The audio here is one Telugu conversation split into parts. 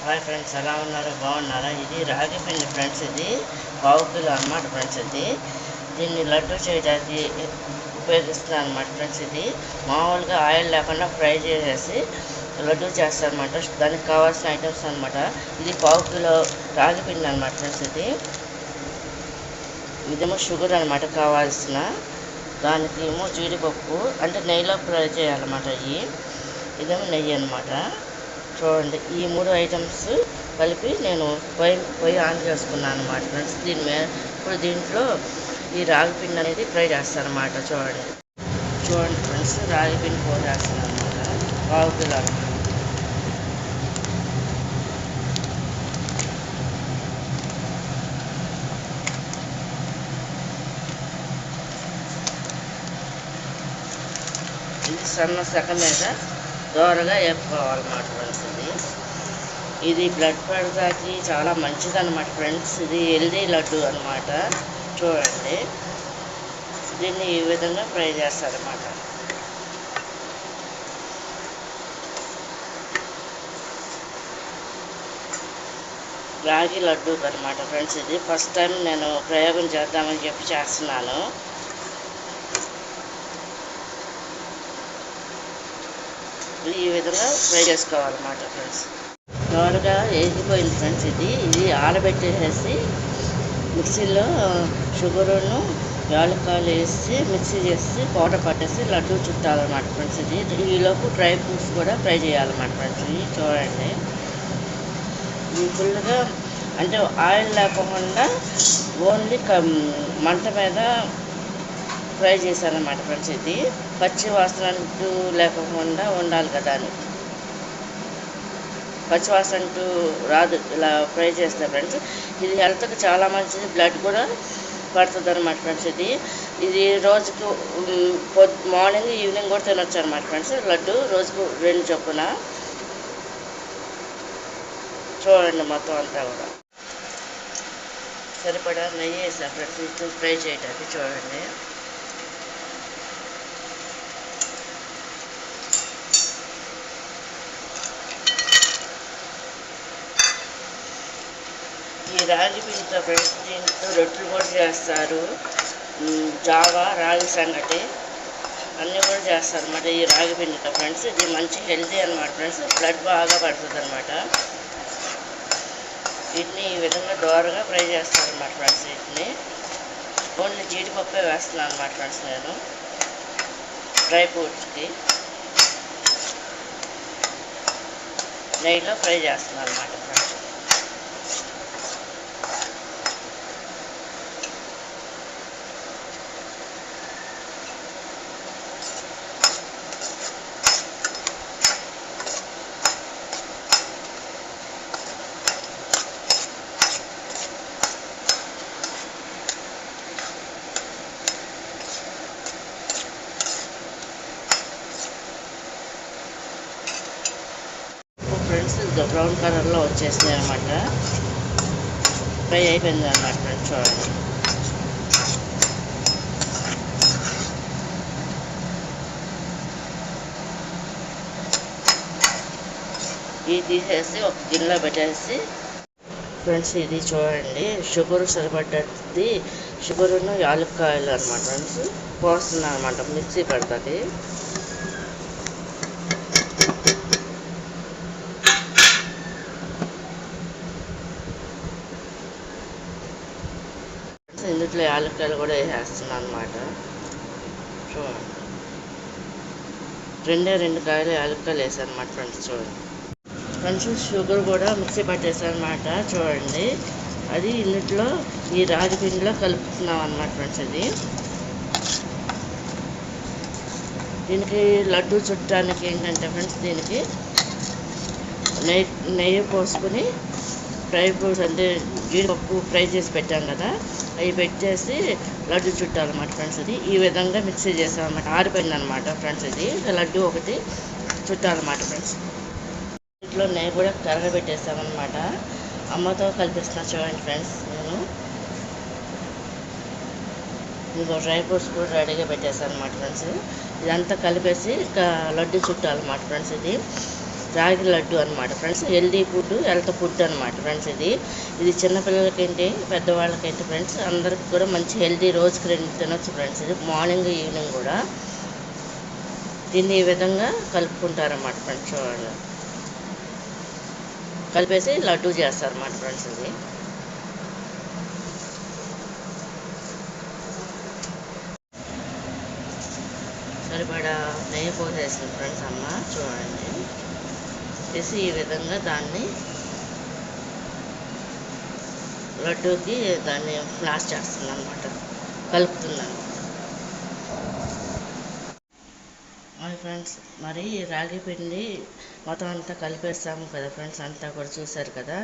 హాయ్ ఫ్రెండ్స్, ఎలా ఉన్నారు? బాగున్నారా? ఇది రాగి పిండి ఫ్రెండ్స్. ఇది పావు కిలో అనమాట ఫ్రెండ్స్. దీన్ని లడ్డు చేయడానికి ఉపయోగిస్తున్నాను అనమాట ఫ్రెండ్స్. ఇది మామూలుగా ఆయిల్ లేకుండా ఫ్రై చేసేసి లడ్డు చేస్తాను అనమాట. దానికి కావాల్సిన ఐటమ్స్ అనమాట. ఇది పావు కిలో రాగి పిండి అనమాట ఫ్రెండ్స్. ఇదేమో షుగర్ అనమాట కావాల్సిన. దానికి ఏమో జీడిపప్పు అంటే నెయ్యిలో ఫ్రై చేయాలన్నమాట. ఇదేమో నెయ్యి అనమాట. చూడండి, ఈ 3 ఐటమ్స్ కలిపి నేను పొయ్యి ఆన్ చేసుకున్నాను అనమాట ఫ్రెండ్స్. ఇప్పుడు దీంట్లో ఈ రాగి పిండి అనేది ఫ్రై చేస్తాను అనమాట. చూడండి ఫ్రెండ్స్, రాగి పిండి ఫ్రై చేస్తాను అనమాట. పావు కిలో ఇది సన్న సెక మీద దోరగా వేపుకోవాలన్నమాట ఫ్రెండ్స్. ఇది బ్లడ్ ప్రెషర్కి చాలా మంచిది అనమాట ఫ్రెండ్స్. ఇది హెల్దీ లడ్డు అనమాట. చూడండి, దీన్ని ఈ విధంగా ఫ్రై చేస్తారన్నమాట. రాగి లడ్డు అనమాట ఫ్రెండ్స్. ఇది ఫస్ట్ టైం నేను ప్రయోగం చేద్దామని చెప్పి చేస్తున్నాను. ఈ విధంగా ఫ్రై చేసుకోవాలన్నమాట ఫ్రెండ్స్. త్వరగా వేగిపోయింది ఫ్రెండ్స్. ఇది ఆరబెట్టేసేసి మిక్సీలో షుగరును యాలక్కాయలు వేసి మిక్సీ చేసి పౌడర్ పట్టేసి లడ్డు చుట్టాలన్నమాట ఫ్రెండ్స్. ఈలోపు డ్రై ఫ్రూట్స్ కూడా ఫ్రై చేయాలన్నమాట ఫ్రెండ్స్. చూడండి, ఇది ఫుల్గా అంటే ఆయిల్ లేకుండా ఓన్లీ మంట మీద ఫ్రై చేశానమాట ఫ్రెండ్స్. ఇది పచ్చి వాసన అంటూ లేకుండా ఉండాలి కదా అని. పచ్చి వాసన అంటూ రాదు ఇలా ఫ్రై చేస్తే ఫ్రెండ్స్. ఇది హెల్త్కి చాలా మంచిది, బ్లడ్ కూడా పడుతుంది అనమాట ఫ్రెండ్స్. ఇది రోజుకు మార్నింగ్ ఈవినింగ్ కూడా తినొచ్చు అనమాట ఫ్రెండ్స్. లడ్డు రోజుకు 2 చొప్పున. చూడండి, మొత్తం అంతా కూడా సరిపడా నెయ్యి వేసా ఫ్రెండ్స్ ఇది ఫ్రై చేయడానికి. చూడండి, ఈ రాగి పిండితో ఫ్రెండ్స్ దీంతో రొట్టెలు కూడా చేస్తారు. జావా, రాగి సంగటి అన్నీ కూడా చేస్తారు అనమాట ఈ రాగి పిండితో ఫ్రెండ్స్. ఇది మంచి హెల్తీ అనమాట ఫ్రెండ్స్. బ్లడ్ బాగా పడుతుంది అనమాట. వీటిని ఈ విధంగా దోరగా ఫ్రై చేస్తాను అనమాట ఫ్రెండ్స్. వీటిని ఓన్లీ జీడిపప్పే వేస్తున్నాను అనమాట ఫ్రెండ్స్. నేను డ్రై ఫ్రూట్స్కి నెయ్యిలో ఫ్రై చేస్తున్నాను అనమాట ఫ్రెండ్స్. ఫ్రెండ్స్ బ్రౌన్ కలర్లో వచ్చేసినాయి అనమాట. ఫ్రై అయిపోయింది అనమాట ఫ్రెండ్స్. చూడండి, ఇది తీసేసి ఒక గిన్నెలో పెట్టేసి ఫ్రెండ్స్ ఇది చూడండి, షుగర్ సరిపడ్డది షుగరును యాలక్కాయలు అనమాట ఫ్రెండ్స్ పోస్తున్నాను అనమాట. మిక్సీ పడుతుంది. ఇందులో యాలక్కాయలు కూడా వేసేస్తున్నాను అనమాట. చూడండి, 2 కాయలు యాలక్కాయలు వేసాను అనమాట ఫ్రెండ్స్. చూడండి ఫ్రెండ్స్, షుగర్ కూడా మిక్సీ పట్టేసాను అనమాట. చూడండి, అది ఇందులో ఈ రాగి పిండిలో కలుపుతున్నాం అనమాట ఫ్రెండ్స్. దీనికి లడ్డు చుట్టానికి ఏంటంటే ఫ్రెండ్స్, దీనికి నెయ్యి పోసుకుని డ్రై ఫ్రూట్స్ అంటే జీడిపప్పు ఫ్రై చేసి పెట్టాం కదా, అవి పెట్టేసి లడ్డు చుట్టాలన్నమాట ఫ్రెండ్స్. ఈ విధంగా మిక్సీ చేసామన్నమాట. ఆరిపోయింది అనమాట ఫ్రెండ్స్. లడ్డు ఒకటి చుట్టాలన్నమాట ఫ్రెండ్స్. ఇంట్లో నెయ్యి కూడా కరగబెట్టేసామన్నమాట. అమ్మతో కల్పిస్తున్నా చూడండి ఫ్రెండ్స్. నేను ఇంకో డ్రై ఫ్రూట్స్ కూడా రెడీగా పెట్టేసాను అనమాట ఫ్రెండ్స్. ఇదంతా కలిపేసి ఇంకా లడ్డు చుట్టాలన్నమాట ఫ్రెండ్స్. రాగి లడ్డు అనమాట friends. Healthy food, health food అనమాట ఫ్రెండ్స్. ఇది చిన్నపిల్లలకేంటి, పెద్దవాళ్ళకేంటి ఫ్రెండ్స్, అందరికి కూడా మంచి హెల్దీ, రోజుకి 2 తినొచ్చు ఫ్రెండ్స్. ఇది మార్నింగ్ ఈవినింగ్ కూడా దీన్ని ఈ విధంగా కలుపుకుంటారన్నమాట ఫ్రెండ్స్. వాళ్ళు కలిపేసి లడ్డు చేస్తారన్నమాట ఫ్రెండ్స్. ఇది సరిపడా నెయ్యి పోసేసింది ఫ్రెండ్స్ అమ్మ, చూడండి. వేసి ఈ విధంగా దాన్ని లడ్డూకి దాన్ని ఫ్లాష్ చేస్తుంది అనమాట, కలుపుతుంది అనమాట. ఫ్రెండ్స్, మరి రాగి పిండి మొత్తం అంతా కలిపేస్తాము కదా ఫ్రెండ్స్, అంతా కూడా చూసారు కదా.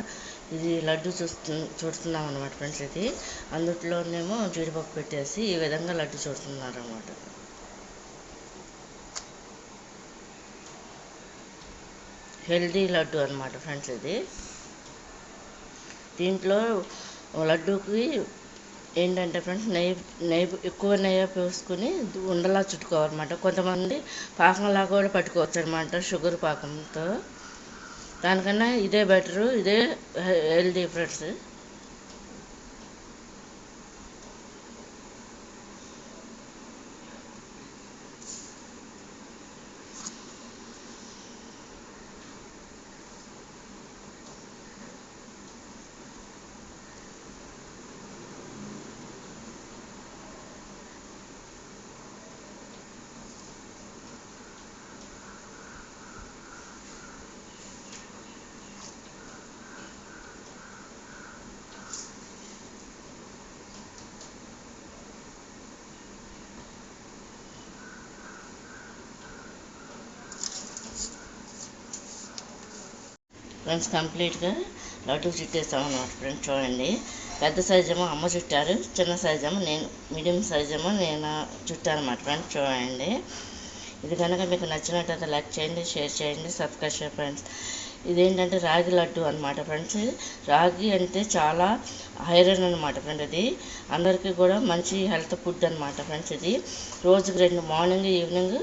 ఇది లడ్డు చూస్తున్నాం అనమాట ఫ్రెండ్స్. ఇది అందులోనేమో జీడిపప్పు పెట్టేసి ఈ విధంగా లడ్డు చూస్తున్నారు అనమాట. హెల్దీ లడ్డు అనమాట ఫ్రెండ్స్. ఇది దీంట్లో లడ్డూకి ఏంటంటే ఫ్రెండ్స్, ఎక్కువ నెయ్యి పోసుకుని ఉండలా చుట్టుకోవాలన్నమాట. కొంతమంది పాకంలాగా కూడా పట్టుకోవచ్చు అనమాట, షుగర్ పాకంతో. దానికన్నా ఇదే బెటరు, ఇదే హెల్దీ ఫ్రెండ్స్. ఫ్రెండ్స్, కంప్లీట్గా లడ్డు చుట్టేస్తాం అన్నమాట ఫ్రెండ్స్. చూడండి, పెద్ద సైజ్ ఏమో అమ్మ చుట్టారు, చిన్న సైజ్ ఏమో నేను, మీడియం సైజ్ ఏమో నేను చుట్టాను అన్నమాట ఫ్రెండ్స్. చూడండి, ఇది కనుక మీకు నచ్చినట్టయితే లైక్ చేయండి, షేర్ చేయండి, సబ్స్క్రైబ్ చేయండి ఫ్రెండ్స్. ఇదేంటంటే రాగి లడ్డు అనమాట ఫ్రెండ్స్. రాగి అంటే చాలా ఐరన్ అనమాట ఫ్రెండ్స్. ఇది అందరికీ కూడా మంచి హెల్త్ ఫుడ్ అనమాట ఫ్రెండ్స్. ఇది రోజుకి 2 మార్నింగ్ ఈవినింగ్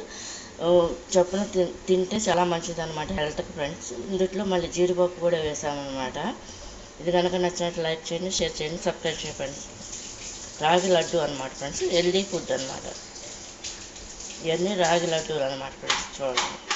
చొప్పున తింటే చాలా మంచిది అనమాట హెల్త్కి ఫ్రెండ్స్. ఇందులో మళ్ళీ జీడిపప్పు కూడా వేసామన్నమాట. ఇది కనుక నచ్చినట్టు లైక్ చేయండి, షేర్ చేయండి, సబ్స్క్రైబ్ చేయండి ఫ్రెండ్స్. రాగి లడ్డు అనమాట ఫ్రెండ్స్, హెల్దీ ఫుడ్ అనమాట. ఇవన్నీ రాగి లడ్డూలు అనమాట ఫ్రెండ్స్. చూడండి.